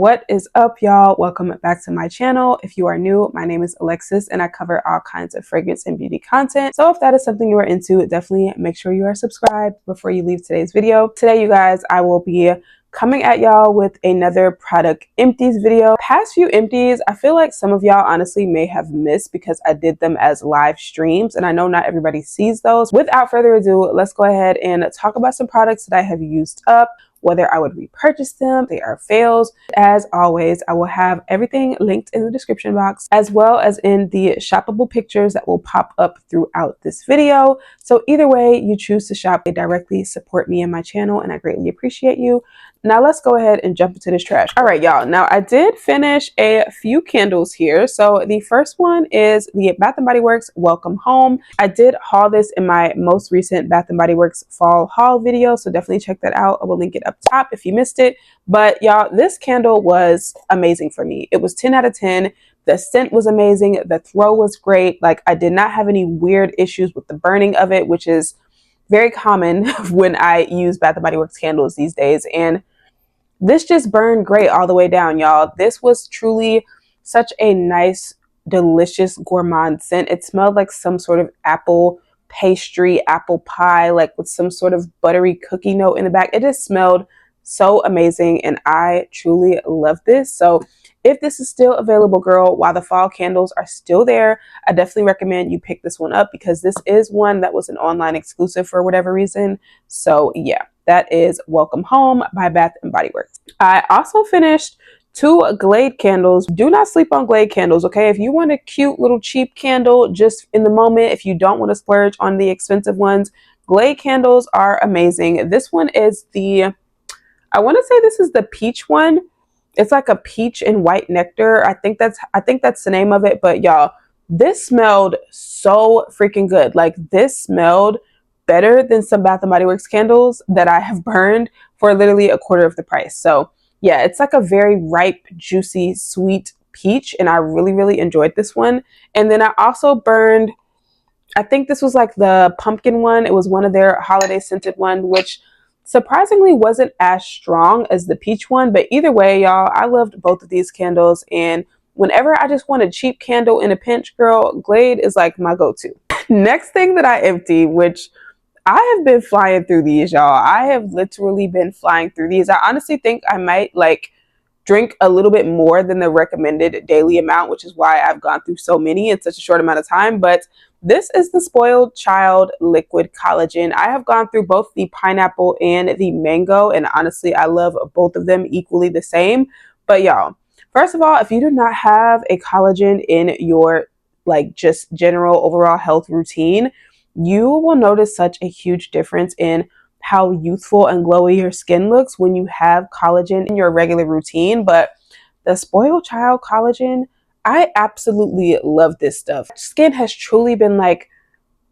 What is up, y'all? Welcome back to my channel. If you are new, my name is Alexis and I cover all kinds of fragrance and beauty content. So if that is something you are into, definitely make sure you are subscribed before you leave today's video. Today, you guys, I will be coming at y'all with another product empties video. Past few empties, I feel like some of y'all honestly may have missed because I did them as live streams and I know not everybody sees those. Without further ado, let's go ahead and talk about some products that I have used up, whether I would repurchase them, they are fails. As always, I will have everything linked in the description box, as well as in the shoppable pictures that will pop up throughout this video. So either way you choose to shop, they directly support me and my channel, and I greatly appreciate you. Now let's go ahead and jump into this trash. All right, y'all. Now I did finish a few candles here. So the first one is the Bath & Body Works Welcome Home. I did haul this in my most recent Bath & Body Works fall haul video, so definitely check that out. I will link it up top if you missed it. But y'all, this candle was amazing for me. It was 10 out of 10. The scent was amazing. The throw was great. Like, I did not have any weird issues with the burning of it, which is very common when I use Bath & Body Works candles these days. And this just burned great all the way down, y'all. This was truly such a nice, delicious gourmand scent. It smelled like some sort of apple pastry, apple pie, like with some sort of buttery cookie note in the back. It just smelled so amazing and I truly love this. So if this is still available, girl, while the fall candles are still there, I definitely recommend you pick this one up because this is one that was an online exclusive for whatever reason. So yeah, that is Welcome Home by Bath & Body Works. I also finished 2 Glade candles. Do not sleep on Glade candles, okay? If you want a cute little cheap candle just in the moment, if you don't want to splurge on the expensive ones, Glade candles are amazing. This one is I want to say this is the peach one. It's like a peach and white nectar. I think that's the name of it. But y'all, this smelled so freaking good. Like, this smelled better than some Bath & Body Works candles that I have burned for literally a quarter of the price. So yeah, it's like a very ripe, juicy, sweet peach. And I really, really enjoyed this one. And then I also burned, I think this was like the pumpkin one. It was one of their holiday scented one, which surprisingly wasn't as strong as the peach one. But either way, y'all, I loved both of these candles. And whenever I just want a cheap candle in a pinch, girl, Glade is like my go-to. Next thing that I emptied, which I have been flying through these, y'all. I have literally been flying through these. I honestly think I might like drink a little bit more than the recommended daily amount, which is why I've gone through so many in such a short amount of time. But this is the Spoiled Child Liquid Collagen. I have gone through both the pineapple and the mango, and honestly, I love both of them equally the same. But y'all, first of all, if you do not have a collagen in your like just general overall health routine, you will notice such a huge difference in how youthful and glowy your skin looks when you have collagen in your regular routine. But the Spoiled Child Collagen, I absolutely love this stuff. Skin has truly been like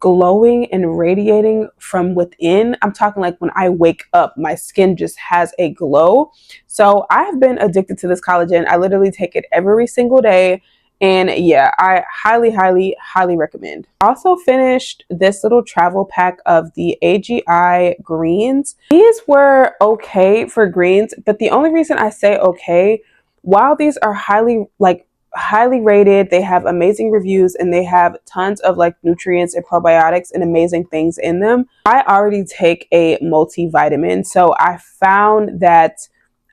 glowing and radiating from within. I'm talking like when I wake up, my skin just has a glow. So I have been addicted to this collagen. I literally take it every single day. And yeah, I highly, highly, highly recommend. Also finished this little travel pack of the AGI greens. These were okay for greens, but the only reason I say okay, while these are highly rated, they have amazing reviews and they have tons of like nutrients and probiotics and amazing things in them. I already take a multivitamin, so I found that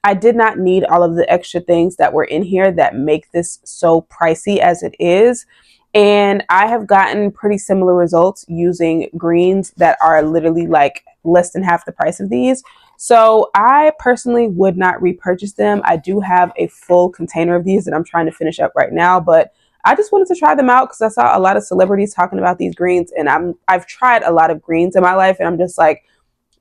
I did not need all of the extra things that were in here that make this so pricey as it is. And I have gotten pretty similar results using greens that are literally like less than half the price of these. So I personally would not repurchase them. I do have a full container of these that I'm trying to finish up right now, but I just wanted to try them out because I saw a lot of celebrities talking about these greens, and I've tried a lot of greens in my life, and I'm just like,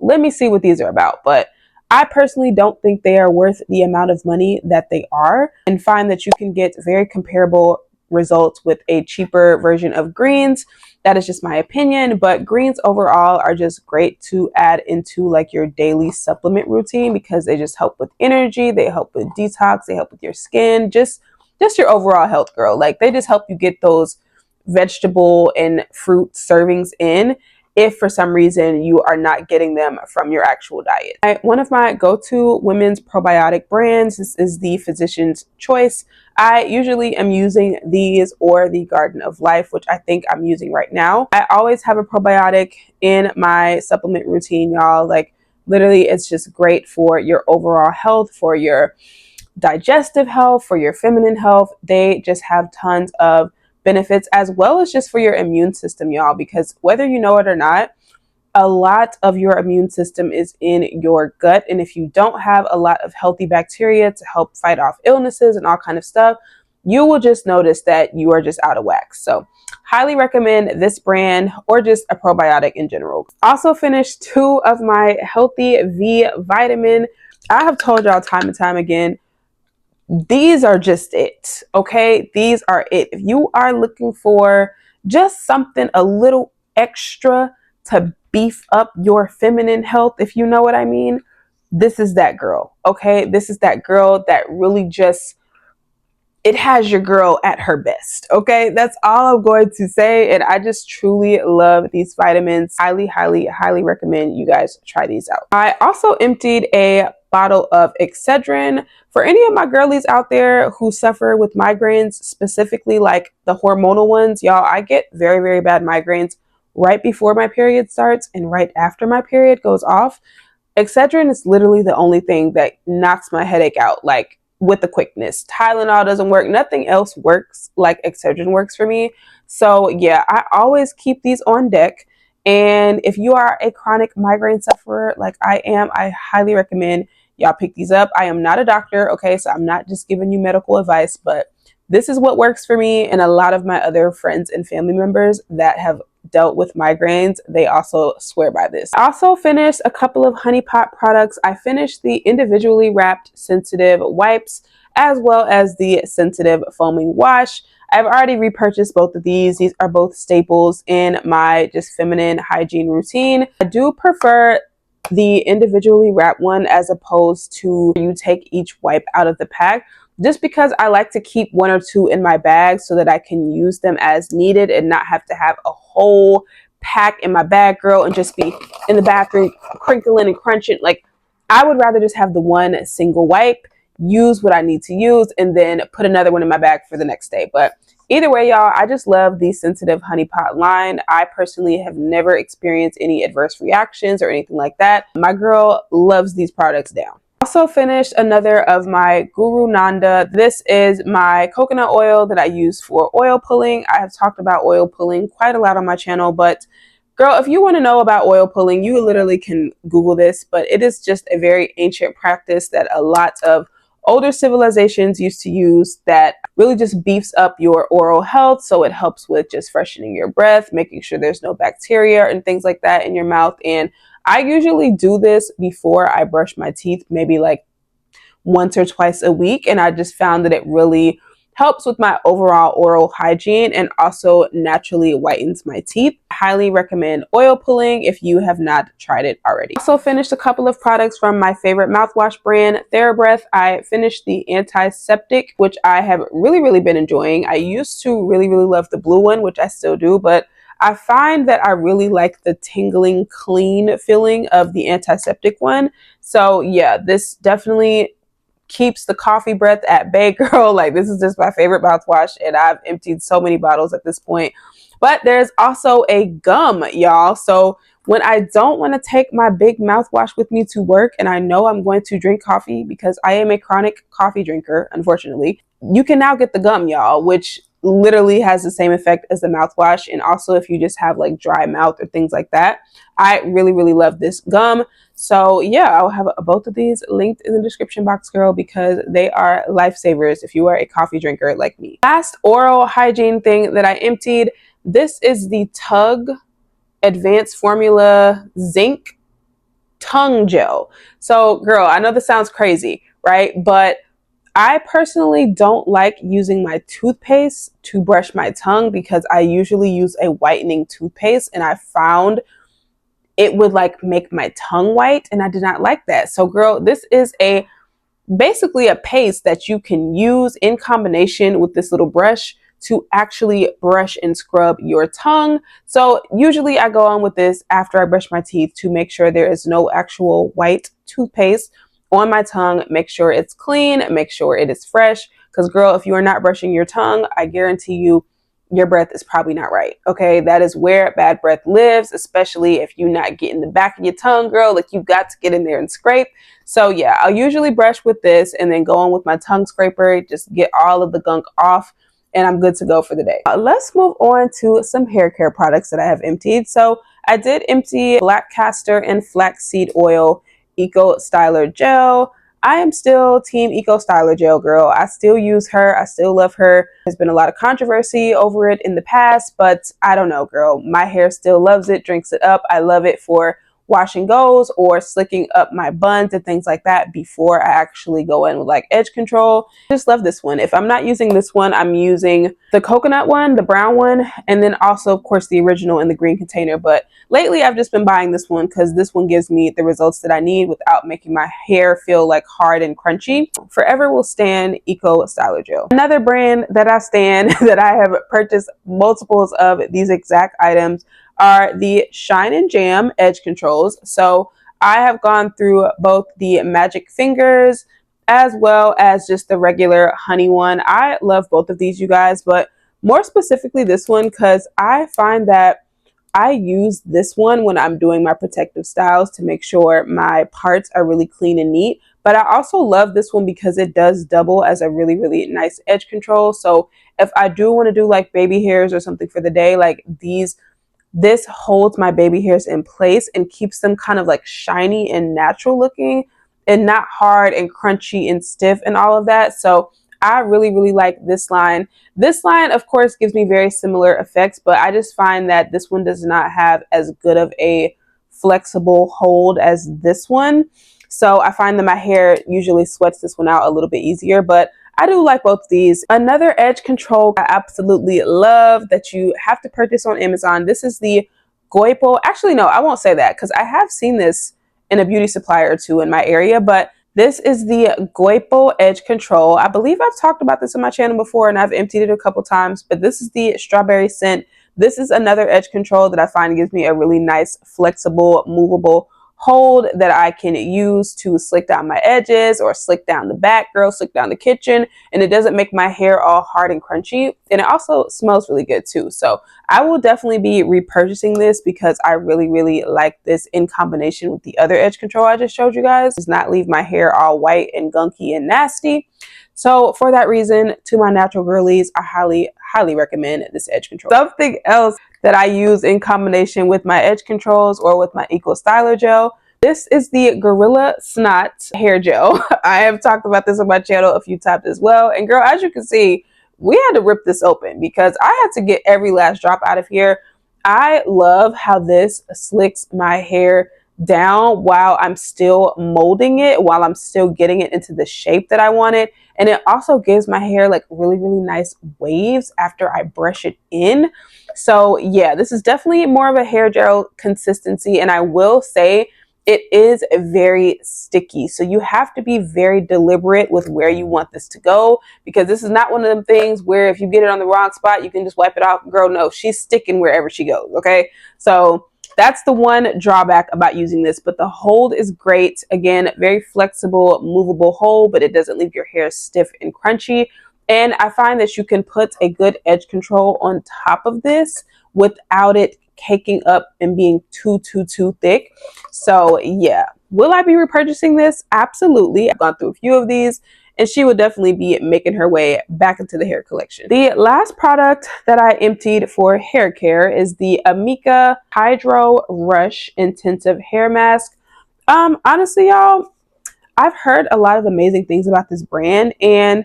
let me see what these are about. But I personally don't think they are worth the amount of money that they are, and find that you can get very comparable results with a cheaper version of greens. That is just my opinion, but greens overall are just great to add into like your daily supplement routine because they just help with energy, they help with detox, they help with your skin, just your overall health, girl. Like, they just help you get those vegetable and fruit servings in. if for some reason you are not getting them from your actual diet. One of my go-to women's probiotic brands, this is the Physician's Choice. I usually am using these or the Garden of Life, which I think I'm using right now. I always have a probiotic in my supplement routine, y'all. Like, literally, it's just great for your overall health, for your digestive health, for your feminine health. They just have tons of benefits, as well as just for your immune system, y'all, because whether you know it or not, a lot of your immune system is in your gut. And if you don't have a lot of healthy bacteria to help fight off illnesses and all kind of stuff, you will just notice that you are just out of whack. So highly recommend this brand or just a probiotic in general. Also finished 2 of my Healthy V vitamin. I have told y'all time and time again, these are just it. Okay, these are it. If you are looking for just something a little extra to beef up your feminine health, if you know what I mean, this is that girl. Okay, this is that girl that really just, it has your girl at her best. Okay, that's all I'm going to say. And I just truly love these vitamins. Highly recommend you guys try these out. I also emptied a bottle of Excedrin. For any of my girlies out there who suffer with migraines, specifically like the hormonal ones, y'all, I get very bad migraines right before my period starts and right after my period goes off. Excedrin is literally the only thing that knocks my headache out, like, with the quickness. Tylenol doesn't work. Nothing else works like Excedrin works for me. So yeah, I always keep these on deck. And if you are a chronic migraine sufferer like I am, I highly recommend y'all pick these up. I am not a doctor, okay? So I'm not just giving you medical advice, but this is what works for me and a lot of my other friends and family members that have dealt with migraines. They also swear by this. I also finished a couple of Honey Pot products. I finished the individually wrapped sensitive wipes as well as the sensitive foaming wash. I've already repurchased both of these. These are both staples in my just feminine hygiene routine. I do prefer the individually wrapped one as opposed to you take each wipe out of the pack, just because I like to keep 1 or 2 in my bag so that I can use them as needed and not have to have a whole pack in my bag, girl, and just be in the bathroom crinkling and crunching. Like, I would rather just have the one single wipe, use what I need to use, and then put another one in my bag for the next day. But either way, y'all, I just love the sensitive Honey Pot line. I personally have never experienced any adverse reactions or anything like that. My girl loves these products down. Also finished another of my Guru Nanda. This is my coconut oil that I use for oil pulling. I have talked about oil pulling quite a lot on my channel, but girl, if you want to know about oil pulling, you literally can Google this, but it is just a very ancient practice that a lot of older civilizations used to use that really just beefs up your oral health. So it helps with just freshening your breath, making sure there's no bacteria and things like that in your mouth. And I usually do this before I brush my teeth, maybe like once or twice a week. And I just found that it really helps with my overall oral hygiene and also naturally whitens my teeth. I highly recommend oil pulling if you have not tried it already. Also finished a couple of products from my favorite mouthwash brand, TheraBreath. I finished the antiseptic, which I have really been enjoying. I used to really love the blue one, which I still do, but I find that I really like the tingling, clean feeling of the antiseptic one. So yeah, this definitely keeps the coffee breath at bay, girl. Like, this is just my favorite mouthwash, and I've emptied so many bottles at this point. But there's also a gum, y'all. So when I don't want to take my big mouthwash with me to work and I know I'm going to drink coffee, because I am a chronic coffee drinker, unfortunately, you can now get the gum, y'all, which literally has the same effect as the mouthwash. And also if you just have like dry mouth or things like that, I really love this gum. So yeah, I'll have both of these linked in the description box, girl, because they are lifesavers if you are a coffee drinker like me. Last oral hygiene thing that I emptied, this is the Tug Advanced Formula Zinc Tongue Gel. So girl, I know this sounds crazy, right? But I personally don't like using my toothpaste to brush my tongue because I usually use a whitening toothpaste, and I found it would like make my tongue white, and I did not like that. So girl, this is basically a paste that you can use in combination with this little brush to actually brush and scrub your tongue. So usually I go on with this after I brush my teeth to make sure there is no actual white toothpaste on my tongue. Make sure it's clean, make sure it is fresh, because girl, if you are not brushing your tongue, I guarantee you your breath is probably not right. Okay, that is where bad breath lives, especially if you're not getting the back of your tongue, girl. Like, you've got to get in there and scrape. So yeah, I'll usually brush with this and then go on with my tongue scraper, just get all of the gunk off, and I'm good to go for the day. Let's move on to some hair care products that I have emptied. So I did empty black castor and flaxseed oil Eco Styler gel. I am still team Eco Styler gel, girl. I still use her. I still love her. There's been a lot of controversy over it in the past, but I don't know, girl. My hair still loves it, drinks it up. I love it for wash and goes or slicking up my buns and things like that before I actually go in with like edge control. I just love this one. If I'm not using this one, I'm using the coconut one, the brown one, and then also, of course, the original in the green container. But lately I've just been buying this one because this one gives me the results that I need without making my hair feel like hard and crunchy. Forever will stand Eco Styler Gel. Another brand that I stand that I have purchased multiples of these exact items are the Shine and Jam edge controls. So I have gone through both the Magic Fingers as well as just the regular honey one. I love both of these, you guys, but more specifically this one because I find that I use this one when I'm doing my protective styles to make sure my parts are really clean and neat. But I also love this one because it does double as a really, really nice edge control. So if I do want to do like baby hairs or something for the day, like this holds my baby hairs in place and keeps them kind of like shiny and natural looking and not hard and crunchy and stiff and all of that. So I really, really like this line. This line, of course, gives me very similar effects, but I just find that this one does not have as good of a flexible hold as this one. So I find that my hair usually sweats this one out a little bit easier, but I do like both of these. Another edge control I absolutely love that you have to purchase on Amazon. This is the Goipo. Actually, no, I won't say that because I have seen this in a beauty supply or two in my area, but this is the Goipo Edge Control. I believe I've talked about this on my channel before and I've emptied it a couple times, but this is the strawberry scent. This is another edge control that I find gives me a really nice, flexible, movable hold that I can use to slick down my edges or slick down the back, girl, slick down the kitchen, and it doesn't make my hair all hard and crunchy, and it also smells really good too. So I will definitely be repurchasing this because I really, really like this in combination with the other edge control I just showed you guys. It does not leave my hair all white and gunky and nasty. So for that reason, to my natural girlies, I highly recommend this edge control. Something else that I use in combination with my edge controls or with my Eco Styler gel, this is the Gorilla Snot hair gel. I have talked about this on my channel a few times as well. And girl, as you can see, we had to rip this open because I had to get every last drop out of here. I love how this slicks my hair down while I'm still molding it, while I'm still getting it into the shape that I want it. And it also gives my hair like really, really nice waves after I brush it in. So yeah, this is definitely more of a hair gel consistency. And I will say it is very sticky. So you have to be very deliberate with where you want this to go, because this is not one of them things where if you get it on the wrong spot, you can just wipe it off. Girl, no, she's sticking wherever she goes. Okay. So that's the one drawback about using this, but the hold is great. Again, very flexible, movable hold, but it doesn't leave your hair stiff and crunchy. And I find that you can put a good edge control on top of this without it caking up and being too thick. So yeah, will I be repurchasing this? Absolutely. I've gone through a few of these, and she would definitely be making her way back into the hair collection. The last product that I emptied for hair care is the Amika Hydro Rush Intensive Hair Mask. Honestly, y'all, I've heard a lot of amazing things about this brand, and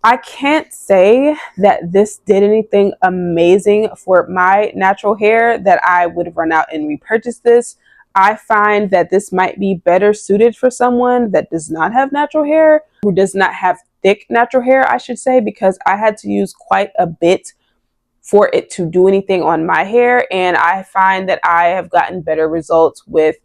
I can't say that this did anything amazing for my natural hair that I would run out and repurchase this. I find that this might be better suited for someone that does not have natural hair, who does not have thick natural hair, I should say, because I had to use quite a bit for it to do anything on my hair. And I find that I have gotten better results with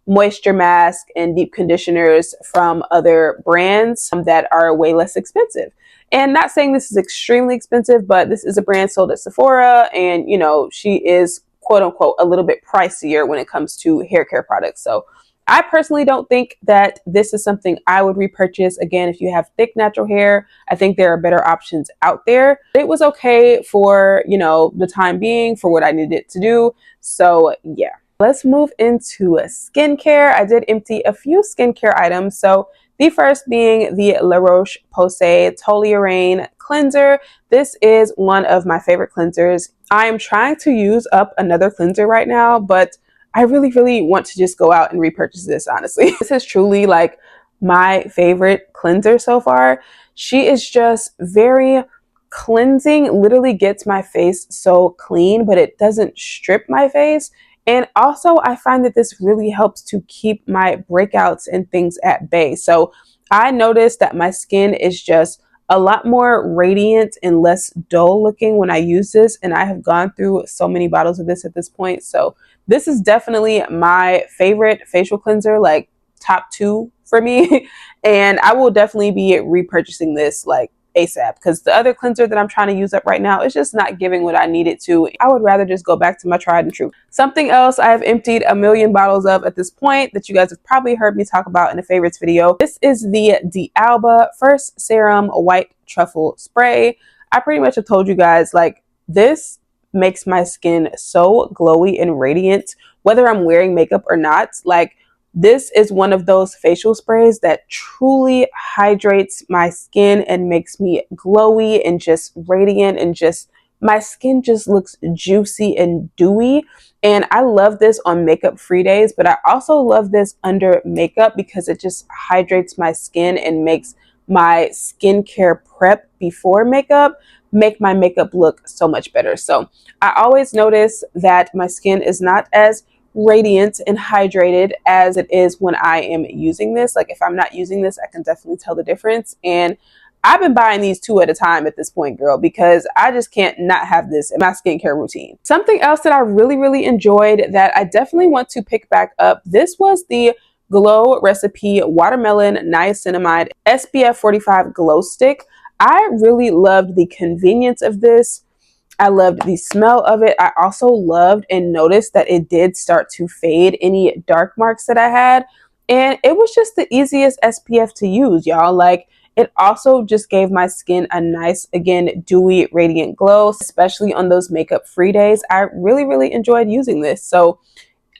moisture mask and deep conditioners from other brands that are way less expensive. And not saying this is extremely expensive, but this is a brand sold at Sephora, and you know, she is quote unquote a little bit pricier when it comes to hair care products. So I personally don't think that this is something I would repurchase. Again, if you have thick natural hair, I think there are better options out there. It was okay for, you know, the time being for what I needed it to do. So yeah. Let's move into skincare. I did empty a few skincare items. So the first being the La Roche-Posay Toluene cleanser. This is one of my favorite cleansers. I am trying to use up another cleanser right now, but I really want to just go out and repurchase this, honestly. This is truly like my favorite cleanser so far. She is just very cleansing, literally gets my face so clean, but it doesn't strip my face. And also, I find that this really helps to keep my breakouts and things at bay. So I noticed that my skin is just a lot more radiant and less dull looking when I use this. And I have gone through so many bottles of this at this point. So this is definitely my favorite facial cleanser, like top 2 for me. And I will definitely be repurchasing this like ASAP, because the other cleanser that I'm trying to use up right now is just not giving what I need it to. I would rather just go back to my tried and true. Something else I have emptied a million bottles of at this point that you guys have probably heard me talk about in a favorites video. This is the D'Alba First Serum White Truffle Spray. I pretty much have told you guys, like, this makes my skin so glowy and radiant, whether I'm wearing makeup or not. Like, this is one of those facial sprays that truly hydrates my skin and makes me glowy and just radiant, and just my skin just looks juicy and dewy. And I love this on makeup free days, but I also love this under makeup because it just hydrates my skin and makes my skincare prep before makeup make my makeup look so much better. So I always notice that my skin is not as radiant and hydrated as it is when I am using this. Like, if I'm not using this, I can definitely tell the difference. And I've been buying these 2 at a time at this point, girl, because I just can't not have this in my skincare routine. Something else that I really enjoyed that I definitely want to pick back up, this was the Glow Recipe Watermelon Niacinamide SPF 45 Glow Stick. I really loved the convenience of this. I loved the smell of it. I also loved and noticed that it did start to fade any dark marks that I had. And it was just the easiest SPF to use, y'all. Like, it also just gave my skin a nice, again, dewy, radiant glow, especially on those makeup free days. I really enjoyed using this. So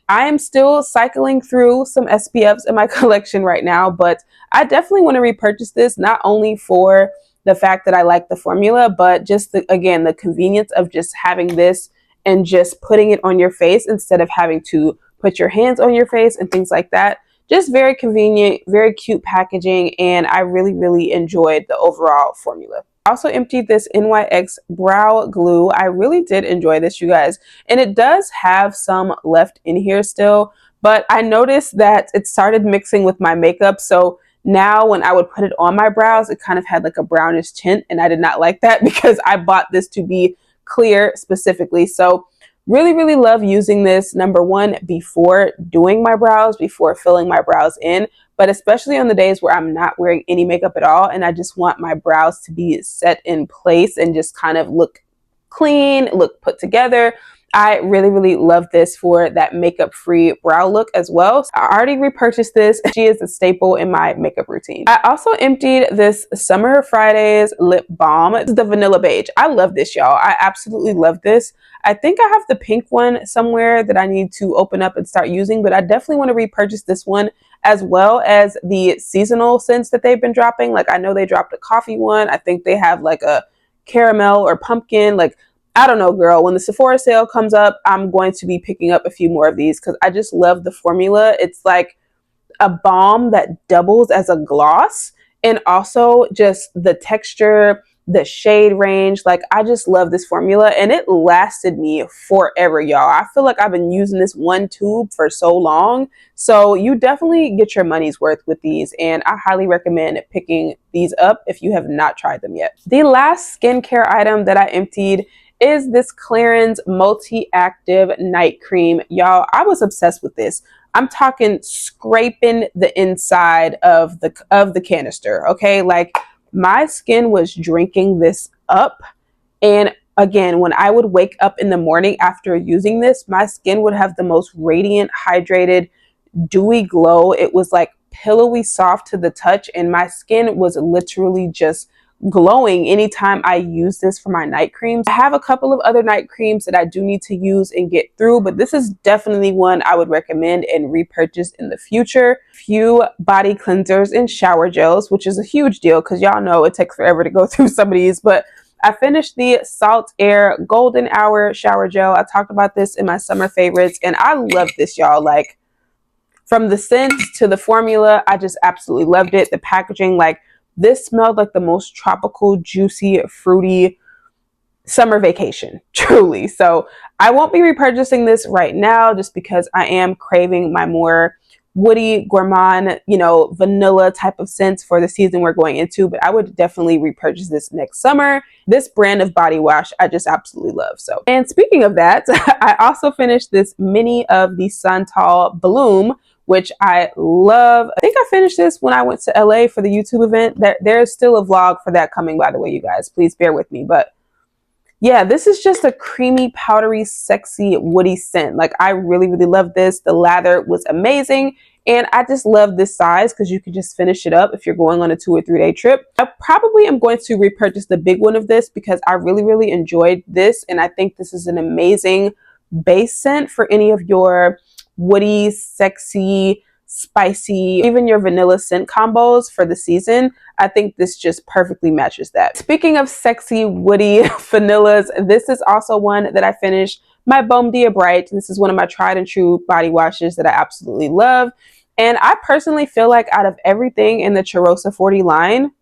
I am still cycling through some SPFs in my collection right now, but I definitely want to repurchase this, not only for the fact that I like the formula, but just again, the convenience of just having this and just putting it on your face instead of having to put your hands on your face and things like that. Just very convenient, very cute packaging, and I really enjoyed the overall formula. Also emptied this NYX brow glue. I really did enjoy this, you guys, and it does have some left in here still, but I noticed that it started mixing with my makeup. So now when I would put it on my brows, it kind of had like a brownish tint, and I did not like that because I bought this to be clear specifically. So really love using this, number one, before doing my brows, before filling my brows in, but especially on the days where I'm not wearing any makeup at all and I just want my brows to be set in place and just kind of look clean, look put together. I really love this for that makeup free brow look as well. So I already repurchased this. She is a staple in my makeup routine. I also emptied this Summer Fridays lip balm. It's the vanilla beige. I love this, y'all. I absolutely love this. I think I have the pink one somewhere that I need to open up and start using, but I definitely want to repurchase this one, as well as the seasonal scents that they've been dropping. Like, I know they dropped a coffee one. I think they have like a caramel or pumpkin. Like, I don't know, girl. When the Sephora sale comes up, I'm going to be picking up a few more of these because I just love the formula. It's like a balm that doubles as a gloss, and also just the texture, the shade range. Like, I just love this formula, and it lasted me forever, y'all. I feel like I've been using this one tube for so long. So you definitely get your money's worth with these, and I highly recommend picking these up if you have not tried them yet. The last skincare item that I emptied is this Clarins Multi-Active Night Cream. Y'all, I was obsessed with this. I'm talking scraping the inside of the canister, okay? Like, my skin was drinking this up. And again, when I would wake up in the morning after using this, my skin would have the most radiant, hydrated, dewy glow. It was like pillowy soft to the touch, and my skin was literally just glowing anytime I use this for my night creams. I have a couple of other night creams that I do need to use and get through, but this is definitely one I would recommend and repurchase in the future. Few body cleansers and shower gels, which is a huge deal because y'all know it takes forever to go through some of these, but I finished the Salt Air Golden Hour shower gel. I talked about this in my summer favorites, and I love this, y'all. Like, from the scent to the formula, I just absolutely loved it. The packaging, like, this smelled like the most tropical, juicy, fruity summer vacation, truly. So I won't be repurchasing this right now just because I am craving my more woody, gourmand, vanilla type of scents for the season we're going into, but I would definitely repurchase this next summer. This brand of body wash I just absolutely love. So, and speaking of that, I also finished this mini of the Santal Bloom, which I love. I think I finished this when I went to LA for the YouTube event. There's still a vlog for that coming, by the way, you guys. Please bear with me. But yeah, this is just a creamy, powdery, sexy, woody scent. Like, I really, really love this. The lather was amazing. And I just love this size because you can just finish it up if you're going on a 2 or 3 day trip. I probably am going to repurchase the big one of this because I really, really enjoyed this. And I think this is an amazing base scent for any of your woody, sexy, spicy, even your vanilla scent combos for the season. I think this just perfectly matches that. Speaking of sexy, woody vanillas, this is also one that I finished. My Baume Dia Bright. This is one of my tried and true body washes that I absolutely love. And I personally feel like out of everything in the Cheirosa 40 line,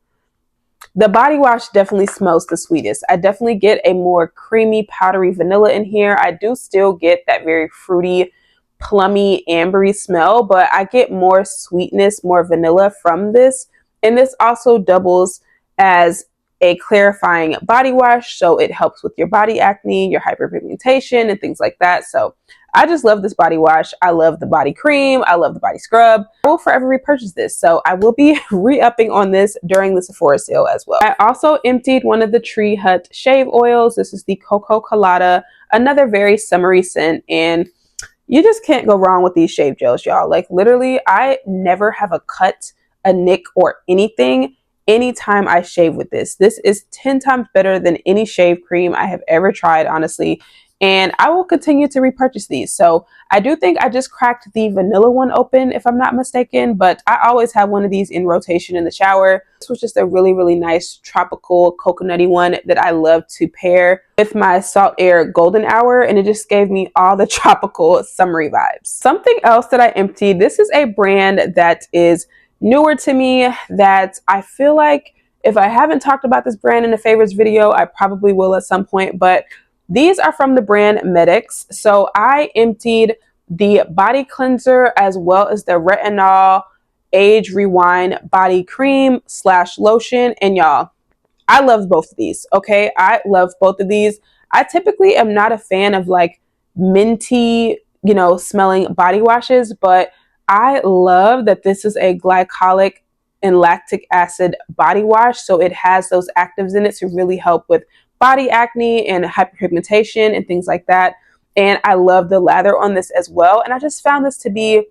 the body wash definitely smells the sweetest. I definitely get a more creamy, powdery vanilla in here. I do still get that very fruity, plummy, ambery smell, but I get more sweetness, more vanilla from this. And this also doubles as a clarifying body wash, so it helps with your body acne, your hyperpigmentation, and things like that. So I just love this body wash. I love the body cream. I love the body scrub. I will forever repurchase this, so I will be re-upping on this during the Sephora sale as well. I also emptied one of the Tree Hut shave oils. This is the Coco Colada, another very summery scent, and you just can't go wrong with these shave gels, y'all. Like, literally, I never have a cut, a nick, or anything anytime I shave with this. This is 10 times better than any shave cream I have ever tried, honestly. And I will continue to repurchase these. So I do think I just cracked the vanilla one open, if I'm not mistaken, but I always have one of these in rotation in the shower. This was just a really, really nice tropical coconutty one that I love to pair with my Salt Air Golden Hour, and it just gave me all the tropical summery vibes. Something else that I emptied, this is a brand that is newer to me that I feel like if I haven't talked about this brand in a favorites video, I probably will at some point, but these are from the brand Medix. So I emptied the body cleanser as well as the retinol age rewind body cream / lotion. And y'all, I love both of these. Okay, I love both of these. I typically am not a fan of like minty, smelling body washes, but I love that this is a glycolic and lactic acid body wash. So it has those actives in it to really help with body acne and hyperpigmentation and things like that. And I love the lather on this as well. And I just found this to be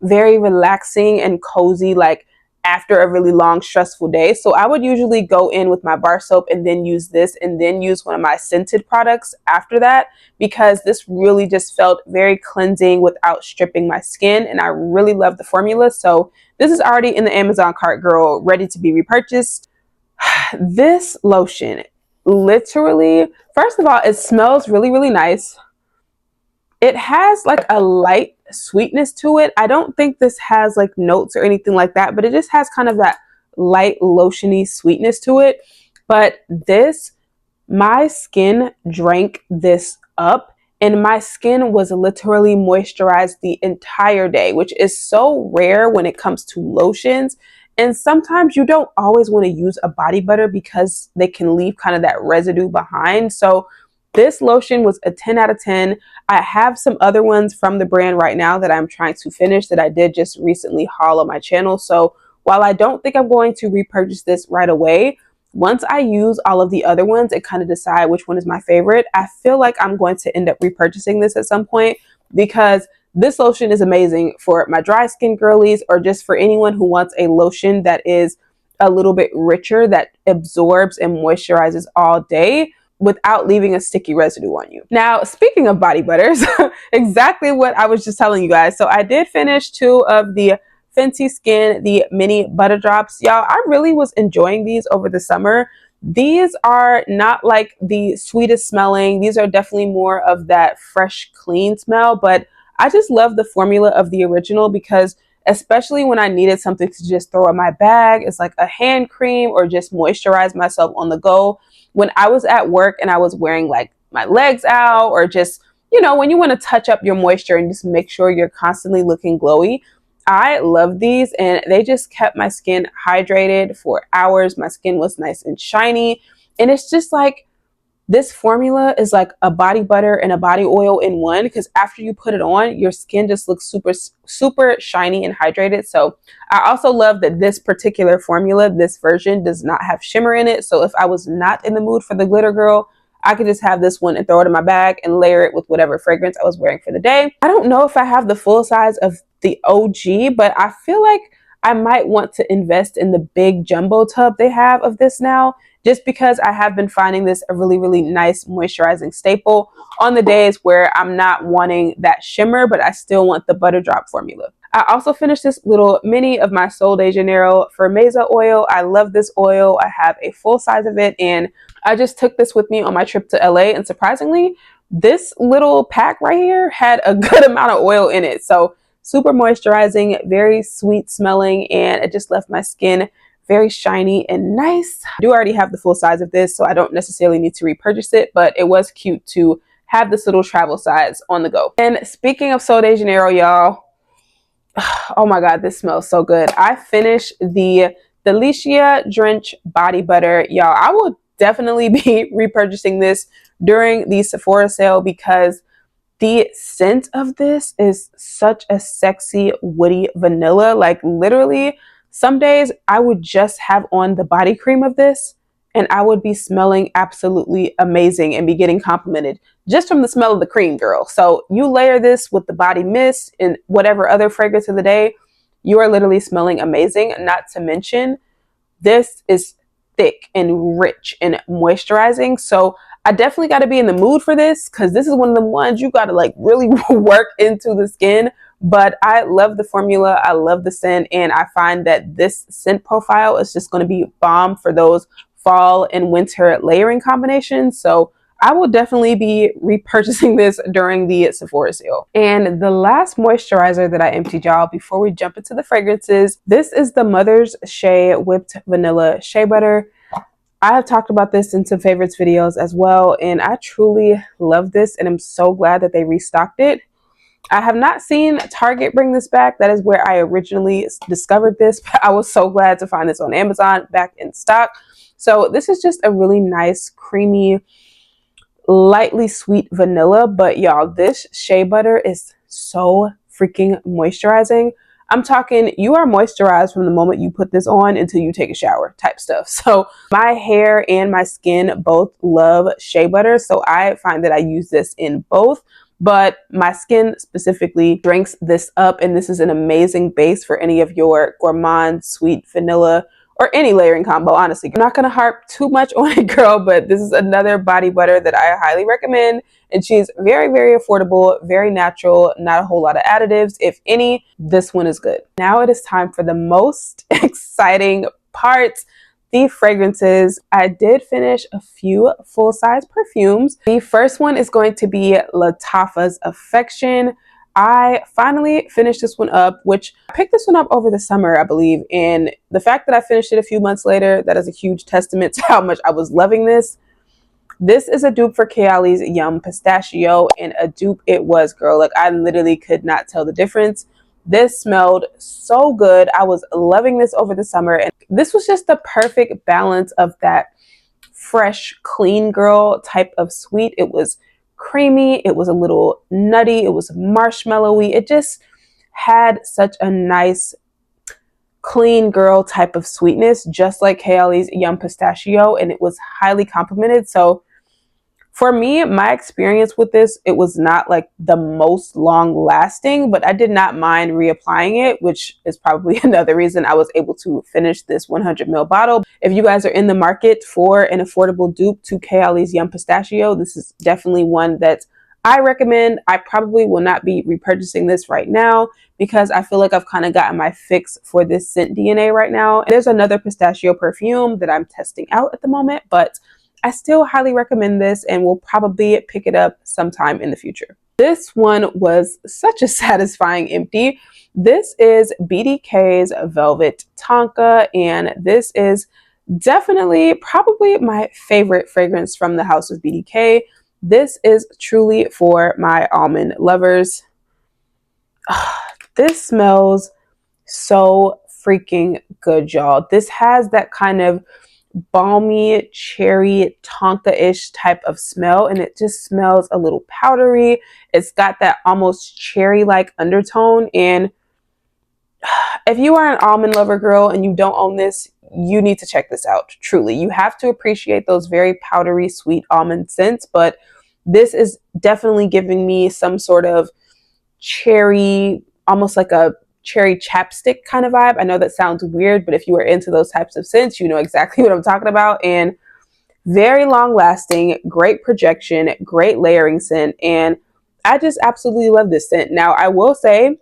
very relaxing and cozy, like after a really long, stressful day. So I would usually go in with my bar soap and then use this and then use one of my scented products after that, because this really just felt very cleansing without stripping my skin. And I really love the formula. So this is already in the Amazon cart, girl, ready to be repurchased. This lotion, literally, first of all, it smells really, really nice. It has like a light sweetness to it. I don't think this has like notes or anything like that, but it just has kind of that light lotiony sweetness to it. But this, my skin drank this up, and my skin was literally moisturized the entire day, which is so rare when it comes to lotions. And sometimes you don't always want to use a body butter because they can leave kind of that residue behind. So This lotion was a 10 out of 10. I have some other ones from the brand right now that I'm trying to finish that I did just recently haul on my channel. So while I don't think I'm going to repurchase this right away, once I use all of the other ones and kind of decide which one is my favorite, I feel like I'm going to end up repurchasing this at some point, because this lotion is amazing for my dry skin girlies, or just for anyone who wants a lotion that is a little bit richer, that absorbs and moisturizes all day without leaving a sticky residue on you. Now, speaking of body butters, exactly what I was just telling you guys. So I did finish 2 of the Fenty Skin, the mini butter drops. Y'all, I really was enjoying these over the summer. These are not like the sweetest smelling. These are definitely more of that fresh, clean smell, but I just love the formula of the original, because especially when I needed something to just throw in my bag, it's like a hand cream, or just moisturize myself on the go. When I was at work and I was wearing like my legs out, or just, when you want to touch up your moisture and just make sure you're constantly looking glowy, I love these, and they just kept my skin hydrated for hours. My skin was nice and shiny, and it's just like, this formula is like a body butter and a body oil in one, because after you put it on, your skin just looks super, super shiny and hydrated. So I also love that this particular formula, this version, does not have shimmer in it. So if I was not in the mood for the glitter girl, I could just have this one and throw it in my bag and layer it with whatever fragrance I was wearing for the day. I don't know if I have the full size of the OG, but I feel like I might want to invest in the big jumbo tub they have of this now, just because I have been finding this a really, really nice moisturizing staple on the days where I'm not wanting that shimmer, but I still want the butter drop formula. I also finished this little mini of my Sol de Janeiro Firmeza oil. I love this oil. I have a full size of it, and I just took this with me on my trip to LA, and surprisingly, this little pack right here had a good amount of oil in it. So super moisturizing, very sweet smelling, and it just left my skin very shiny and nice. I do already have the full size of this, so I don't necessarily need to repurchase it, but it was cute to have this little travel size on the go. And speaking of Sol de Janeiro, y'all, oh my God, this smells so good. I finished the Delicia Drench Body Butter. Y'all, I will definitely be repurchasing this during the Sephora sale, because the scent of this is such a sexy, woody vanilla. Like literally, some days I would just have on the body cream of this and I would be smelling absolutely amazing and be getting complimented just from the smell of the cream, girl. So you layer this with the body mist and whatever other fragrance of the day, you are literally smelling amazing. Not to mention, this is thick and rich and moisturizing. So I definitely got to be in the mood for this, because this is one of the ones you got to like really work into the skin. But I love the formula. I love the scent. And I find that this scent profile is just going to be bomb for those fall and winter layering combinations. So I will definitely be repurchasing this during the Sephora sale. And the last moisturizer that I emptied, y'all, before we jump into the fragrances, this is the Mother's Shea Whipped Vanilla Shea Butter. I have talked about this in some favorites videos as well, and I truly love this, and I'm so glad that they restocked it. I have not seen Target bring this back. That is where I originally discovered this, but I was so glad to find this on Amazon back in stock. So this is just a really nice, creamy, lightly sweet vanilla, but y'all, this shea butter is so freaking moisturizing. I'm talking, you are moisturized from the moment you put this on until you take a shower type stuff. So my hair and my skin both love shea butter, so I find that I use this in both, but my skin specifically drinks this up, and this is an amazing base for any of your gourmand sweet vanilla or any layering combo, honestly. I'm not going to harp too much on it, girl, but this is another body butter that I highly recommend. And she's very, very affordable, very natural, not a whole lot of additives. If any, this one is good. Now it is time for the most exciting part, the fragrances. I did finish a few full-size perfumes. The first one is going to be Lattafa's Affection. I finally finished this one up, which I picked this one up over the summer, I believe. And the fact that I finished it a few months later, that is a huge testament to how much I was loving this. This is a dupe for Kayali's Yum Pistachio, and a dupe it was, girl. Like, I literally could not tell the difference. This smelled so good. I was loving this over the summer, and this was just the perfect balance of that fresh, clean girl type of sweet. It was creamy, it was a little nutty, it was marshmallowy. It just had such a nice clean girl type of sweetness, just like Kayali's Yum Pistachio, and it was highly complimented. So for me, my experience with this, it was not like the most long lasting, but I did not mind reapplying it, which is probably another reason I was able to finish this 100 ml bottle. If you guys are in the market for an affordable dupe to Kayali's Yum Pistachio, this is definitely one that I recommend. I probably will not be repurchasing this right now because I feel like I've kind of gotten my fix for this scent DNA right now. There's another pistachio perfume that I'm testing out at the moment, but I still highly recommend this and will probably pick it up sometime in the future. This one was such a satisfying empty. This is BDK's Velvet Tonka, and this is definitely probably my favorite fragrance from the house of BDK. This is truly for my almond lovers. This smells so freaking good, y'all. This has that kind of balmy cherry tonka-ish type of smell, and it just smells a little powdery. It's got that almost cherry-like undertone, and if you are an almond lover girl and you don't own this, you need to check this out. Truly, you have to appreciate those very powdery sweet almond scents, but this is definitely giving me some sort of cherry, almost like a cherry chapstick kind of vibe. I know that sounds weird, but if you are into those types of scents, you know exactly what I'm talking about. And very long lasting, great projection, great layering scent, and I just absolutely love this scent. Now I will say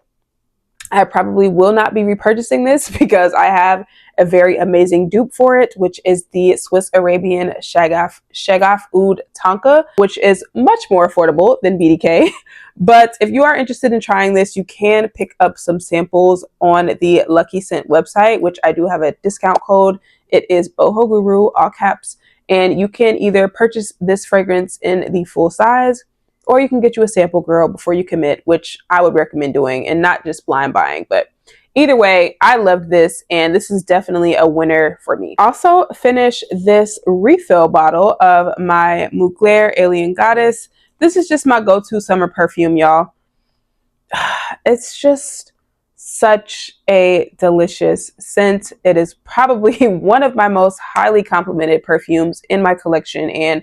I probably will not be repurchasing this because I have a very amazing dupe for it, which is the Swiss Arabian Shagaf Oud Tonka, which is much more affordable than BDK. But if you are interested in trying this, you can pick up some samples on the Lucky Scent website, which I do have a discount code. It is Boho Guru, all caps. And you can either purchase this fragrance in the full size, or you can get you a sample, girl, before you commit, which I would recommend doing, and not just blind buying. But either way, I loved this, and this is definitely a winner for me. Also finish this refill bottle of my Mugler Alien Goddess. This is just my go-to summer perfume, y'all. It's just such a delicious scent. It is probably one of my most highly complimented perfumes in my collection, and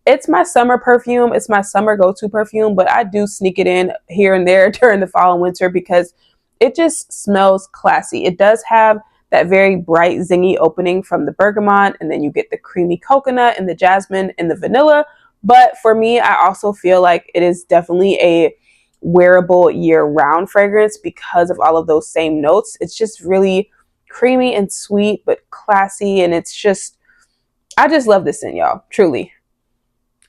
it's my summer perfume. It's my summer go-to perfume, but I do sneak it in here and there during the fall and winter because it just smells classy. It does have that very bright, zingy opening from the bergamot, and then you get the creamy coconut and the jasmine and the vanilla. But for me, I also feel like it is definitely a wearable year-round fragrance because of all of those same notes. It's just really creamy and sweet, but classy, and it's just, I just love this scent, y'all, truly.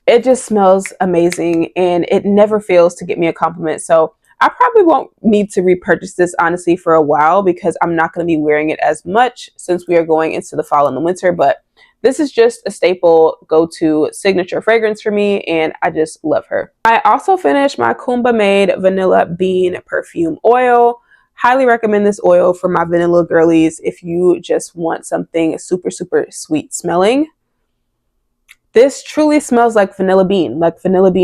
It just smells amazing, and it never fails to get me a compliment. So I probably won't need to repurchase this, honestly, for a while because I'm not going to be wearing it as much since we are going into the fall and the winter. But this is just a staple go-to signature fragrance for me, and I just love her. I also finished my Kumba Made Vanilla Bean Perfume Oil. Highly recommend this oil for my vanilla girlies if you just want something super, super sweet smelling. This truly smells like vanilla bean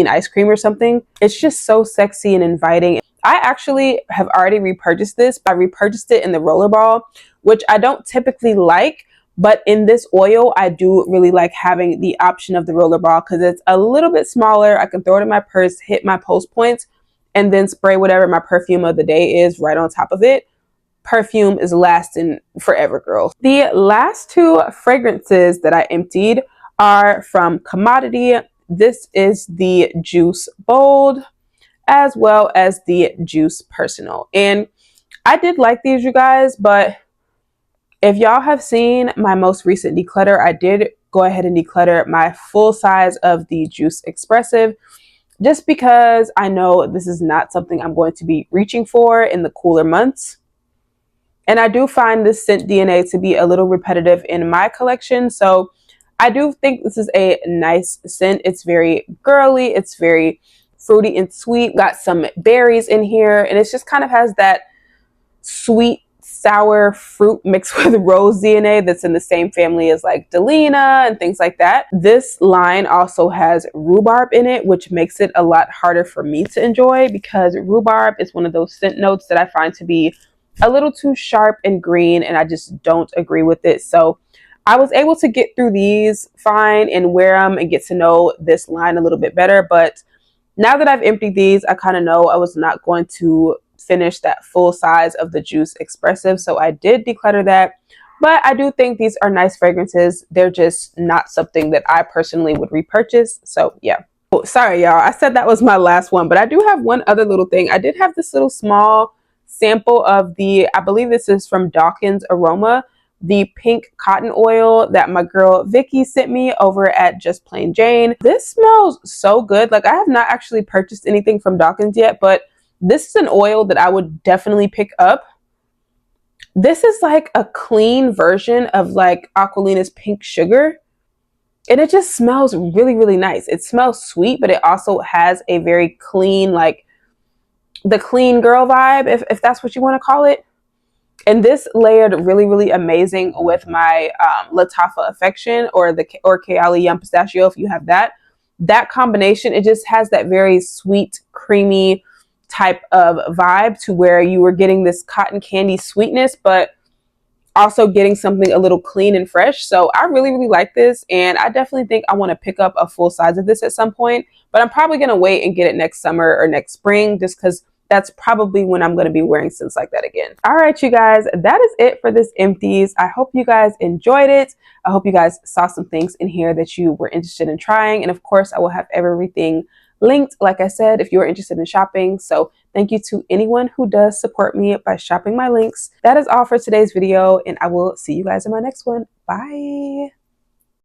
ice cream or something. It's just so sexy and inviting. I actually have already repurchased this. I repurchased it in the rollerball, which I don't typically like, but in this oil, I do really like having the option of the rollerball because it's a little bit smaller. I can throw it in my purse, hit my post points, and then spray whatever my perfume of the day is right on top of it. Perfume is lasting forever, girl. The last two fragrances that I emptied are from Commodity. This is the Juice Bold as well as the Juice Personal. And I did like these, you guys, but if y'all have seen my most recent declutter, I did go ahead and declutter my full size of the Juice Expressive just because I know this is not something I'm going to be reaching for in the cooler months. And I do find this scent DNA to be a little repetitive in my collection. So I do think this is a nice scent. It's very girly. It's very fruity and sweet. Got some berries in here. And it just kind of has that sweet sour fruit mixed with rose DNA that's in the same family as like Delina and things like that. This line also has rhubarb in it, which makes it a lot harder for me to enjoy because rhubarb is one of those scent notes that I find to be a little too sharp and green, and I just don't agree with it. So I was able to get through these fine and wear them and get to know this line a little bit better. But now that I've emptied these, I kind of know I was not going to finish that full size of the Juice Expressive. So I did declutter that. But I do think these are nice fragrances. They're just not something that I personally would repurchase. So yeah. Oh, sorry, y'all. I said that was my last one, but I do have one other little thing. I did have this little small sample of the, I believe this is from Dawkins Aroma, the pink cotton oil that my girl Vicky sent me over at Just Plain Jane. This smells so good. Like, I have not actually purchased anything from Dawkins yet, but this is an oil that I would definitely pick up. This is like a clean version of like Aquilina's Pink Sugar. And it just smells really, really nice. It smells sweet, but it also has a very clean, like the clean girl vibe, if that's what you want to call it. And this layered really, really amazing with my Latafa Affection or Kayali Yum Pistachio, if you have that. That combination, it just has that very sweet, creamy type of vibe to where you were getting this cotton candy sweetness, but also getting something a little clean and fresh. So I really, really like this, and I definitely think I want to pick up a full size of this at some point, but I'm probably going to wait and get it next summer or next spring just because that's probably when I'm going to be wearing scents like that again. All right, you guys, that is it for this Empties. I hope you guys enjoyed it. I hope you guys saw some things in here that you were interested in trying. And of course, I will have everything linked, like I said, if you are interested in shopping. So thank you to anyone who does support me by shopping my links. That is all for today's video, and I will see you guys in my next one. Bye.